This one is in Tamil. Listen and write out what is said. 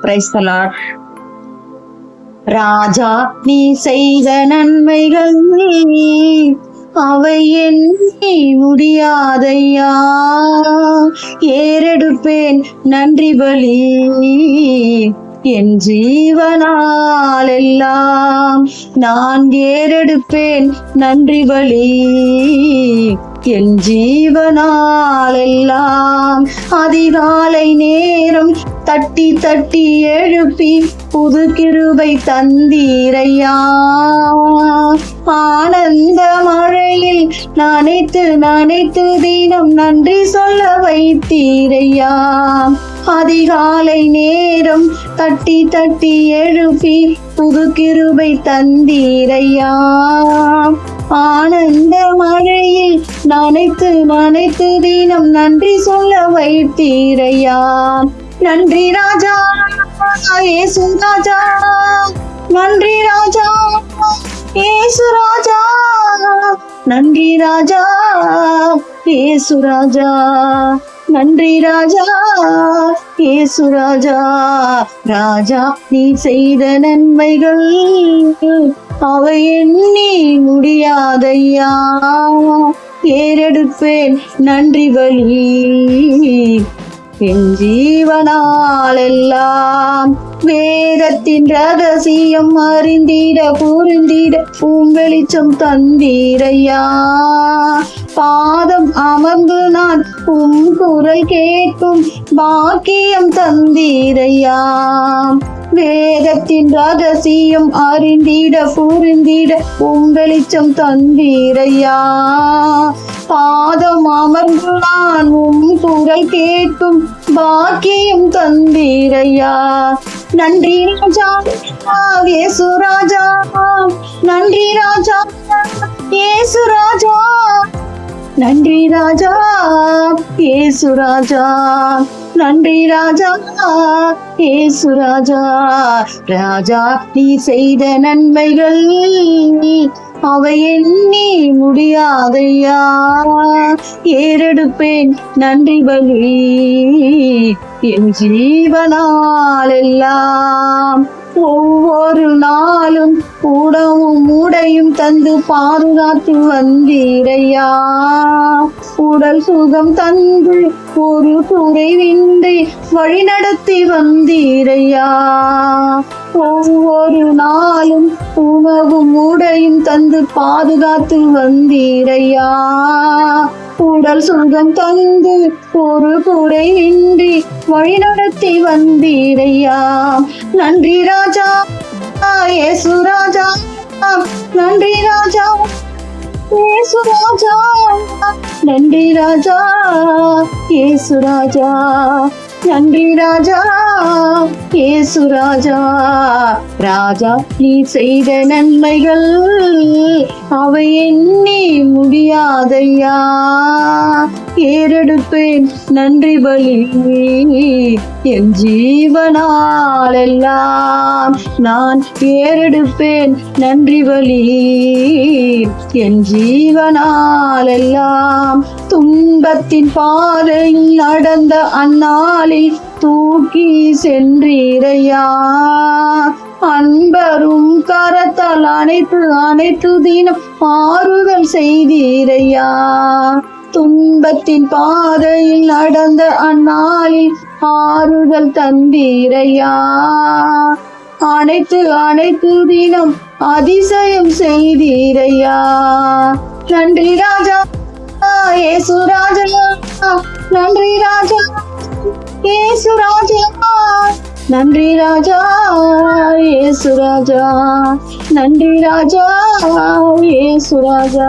Praise the Lord. ராஜா நீ செய்த நன்மைகள் அவை எண்ணி முடியாதையா. ஏறெடுப்பேன் நன்றி பலி என் ஜீவனால் எல்லாம். நான் ஏறெடுப்பேன் நன்றி பலி என் ஜீவனால் எல்லாம். அதிகாலை நேரம் தட்டி தட்டி எழுப்பி புது கிருபை தந்தீரையா. ஆனந்த மழையில் நனைத்து நனைத்து தினம் நன்றி சொல்ல வைத்தீரையா. அதிகாலை நேரம் தட்டி தட்டி எழுப்பி புது கிருபை தந்தீரையா. ஆனந்த மழையில் நனைத்து நனைத்து தினம் நன்றி சொல்ல வைத்தீரையா. நன்றி ராஜா இயேசு ராஜா, நன்றி ராஜா இயேசு ராஜா, நன்றி ராஜா இயேசு ராஜா, நன்றி ராஜா இயேசு ராஜா. ராஜா நீ செய்த நன்மைகள் அவை எண்ணி முடியாதையா. ஏறெடுப்பேன் நன்றி பலி என் ஜீவனால் எல்லாம். வேதத்தின் ரகசியம் அறிந்திட புரிந்திட வெளிச்சம் தந்தீரையா. பாதம் அமர்ந்து நான் குரல் கேட்கும் பாக்கியம் தந்தீரையா. வேதத்தின் ரகசியம் அறிந்திட புரிந்திட வெளிச்சம் தந்தீரையா. பாதம் அமர்ந்து நான் குரல் கேட்கும் பாக்கியம் தந்தீரையா. நன்றி ராஜா இயேசு ராஜா, நன்றி ராஜா இயேசு ராஜா, நன்றி ராஜா இயேசு ராஜா, நன்றி ராஜா இயேசு ராஜா. ராஜா நீ செய்த நன்மைகள் அவை எண்ணி முடியாதையா. ஏறெடுப்பேன் நன்றி பலி என் ஜீவனால் எல்லாம். ஒவ்வொரு நாளும் உடவும் உடையும் தந்து பாதுகாத்து வந்தீரையா. உடல் சுகம் தந்து ஒரு குறைவின்றி வழிநடத்தி வந்தீரையா. ஒவ்வொரு நாளும் உணவும் உடையும் தந்து பாதுகாத்து வந்தீரையா. உடல் சுகம் தந்து ஒரு குறைவின்றி வழிநடத்தி வந்தீரையா. நன்றி ராஜா இயேசு ராஜா, நன்றி ராஜா இயேசு ராஜா, நன்றி ராஜா இயேசு ராஜா, நன்றி ராஜா இயேசு ராஜா. ராஜா நீ செய்த நன்மைகள் அவை எண்ணி முடியாதையா. ஏறெடுப்பேன் நன்றி பலி என் ஜீவனால் எல்லாம். நான் ஏறெடுப்பேன் நன்றி பலி என் ஜீவனால் எல்லாம். துன்பத்தின் பாதையில் நடந்த அந்நாளில் தூக்கி சென்றீரையா. அன்பரும் கரத்தால் அனைத்து தினம் ஆறுதல் செய்தீரையா. துன்பத்தின் பாதையில் நடந்த அந்நாளில் ஆறுதல் தந்தீரையா. அனைத்து தினம் அதிசயம் செய்தீரையா. நன்றி ராஜா இயேசு ராஜா, நன்றி ராஜா இயேசு ராஜா, நன்றி ராஜா இயேசு ராஜா, நன்றி ராஜா இயேசு ராஜா.